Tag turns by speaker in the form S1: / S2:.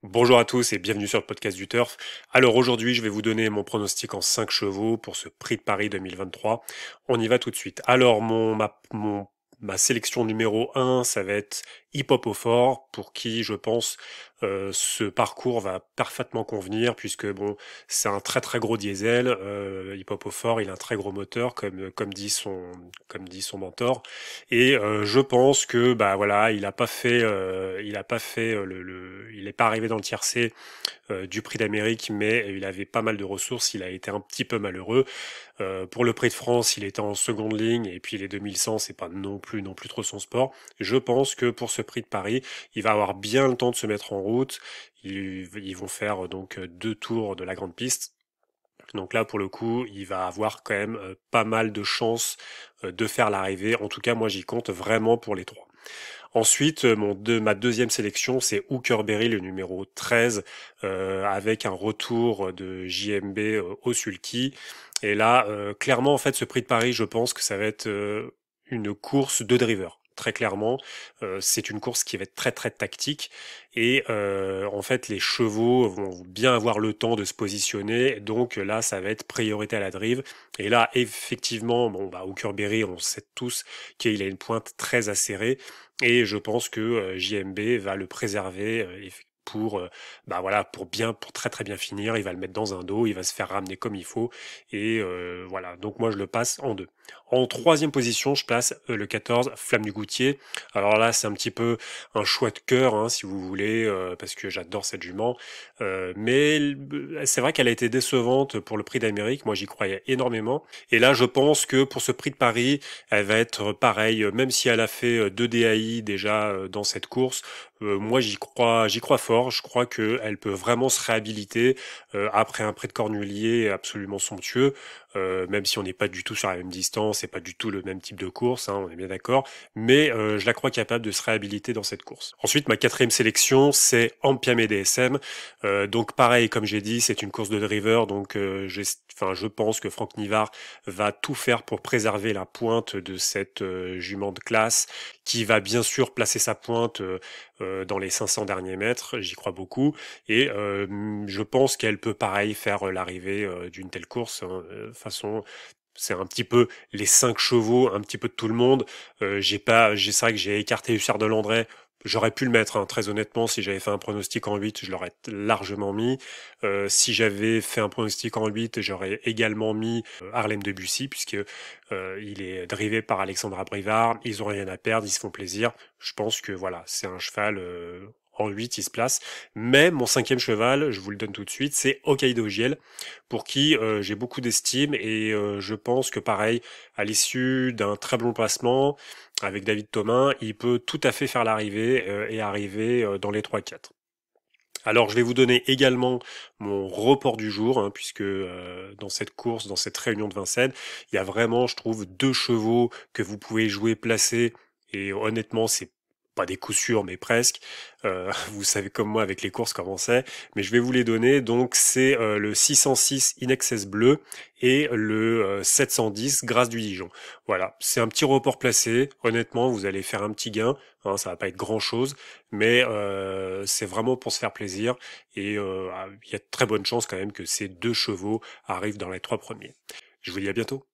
S1: Bonjour à tous et bienvenue sur le podcast du Turf. Alors aujourd'hui, je vais vous donner mon pronostic en 5 chevaux pour ce Prix de Paris 2023. On y va tout de suite. Alors ma sélection numéro 1, ça va être Hip Hop au Fort, pour qui je pense ce parcours va parfaitement convenir, puisque bon, c'est un très très gros diesel. Hip Hop au Fort, il a un très gros moteur, comme dit son mentor. Et je pense que bah voilà, il a pas fait il est pas arrivé dans le tiercé du Prix d'Amérique, mais il avait pas mal de ressources. Il a été un petit peu malheureux. Pour le Prix de France, il était en seconde ligne, et puis les 2100, c'est pas non plus trop son sport. Je pense que pour ce Prix de Paris, il va avoir bien le temps de se mettre en route. Ils vont faire donc 2 tours de la grande piste. Donc là, pour le coup, il va avoir quand même pas mal de chances de faire l'arrivée. En tout cas, moi, j'y compte vraiment pour les trois. Ensuite, ma deuxième sélection, c'est Hooker Berry, le numéro 13, avec un retour de JMB au sulky. Et là, clairement, en fait, ce Prix de Paris, je pense que ça va être une course de driver. Très clairement, c'est une course qui va être très très tactique, et en fait les chevaux vont bien avoir le temps de se positionner, donc là ça va être priorité à la drive. Et là effectivement, bon bah Hooker Berry, on sait tous qu'il a une pointe très acérée, et je pense que JMB va le préserver bah voilà, pour très très bien finir. Il va le mettre dans un dos, il va se faire ramener comme il faut, et voilà. Donc moi je le passe en deux. En troisième position, je place le 14 Flamme du Goutier. Alors là, c'est un petit peu un choix de cœur, hein, si vous voulez, parce que j'adore cette jument. Mais c'est vrai qu'elle a été décevante pour le Prix d'Amérique. Moi, j'y croyais énormément. Et là, je pense que pour ce Prix de Paris, elle va être pareille, même si elle a fait 2 DAI déjà dans cette course. Moi, j'y crois fort. Je crois que elle peut vraiment se réhabiliter après un Prix de Cornulier absolument somptueux. Même si on n'est pas du tout sur la même distance, c'est pas du tout le même type de course, hein, on est bien d'accord. Mais je la crois capable de se réhabiliter dans cette course. Ensuite, ma quatrième sélection, c'est Ampiam DSM. Donc pareil, comme j'ai dit, c'est une course de driver, donc je pense que Franck Nivard va tout faire pour préserver la pointe de cette jument de classe, qui va bien sûr placer sa pointe dans les 500 derniers mètres, j'y crois beaucoup, et je pense qu'elle peut pareil faire l'arrivée d'une telle course, hein. Façon, c'est un petit peu les 5 chevaux, un petit peu de tout le monde. C'est vrai que j'ai écarté Hussard de Landré. J'aurais pu le mettre, hein, très honnêtement. Si j'avais fait un pronostic en 8, je l'aurais largement mis. Si j'avais fait un pronostic en 8, j'aurais également mis Harlem Debussy, puisque il est drivé par Alexandra Brivard. Ils ont rien à perdre, ils se font plaisir. Je pense que voilà, c'est un cheval en 8, il se place. Mais mon cinquième cheval, je vous le donne tout de suite, c'est Hokkaido Giel, pour qui j'ai beaucoup d'estime, et je pense que pareil, à l'issue d'un très bon placement avec David Thomas, il peut tout à fait faire l'arrivée et arriver dans les 3-4. Alors je vais vous donner également mon report du jour, hein, puisque dans cette course, dans cette réunion de Vincennes, il y a vraiment, je trouve, 2 chevaux que vous pouvez jouer, placer, et honnêtement, c'est pas des coups sûrs, mais presque. Vous savez comme moi avec les courses comment c'est, mais je vais vous les donner. Donc c'est le 606 Inexcess Bleu et le 710 Grâce du Dijon. Voilà, c'est un petit report placé. Honnêtement, vous allez faire un petit gain, hein, ça va pas être grand chose, mais c'est vraiment pour se faire plaisir, et il y a de très bonnes chances quand même que ces 2 chevaux arrivent dans les 3 premiers. Je vous dis à bientôt.